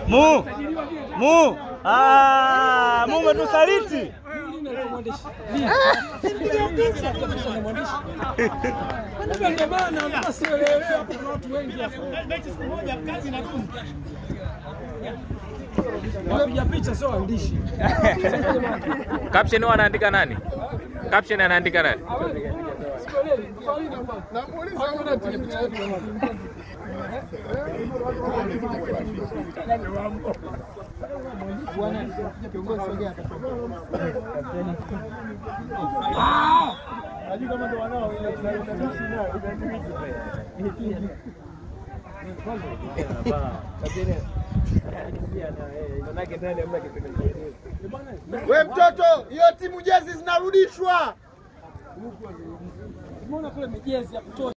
Mu umetusaliti. Caption wanaandika nani? Caption anaandika nani? We mtoto, hiyo timu jezi zinarudishwa. Umeona kule jezi ya kutosha.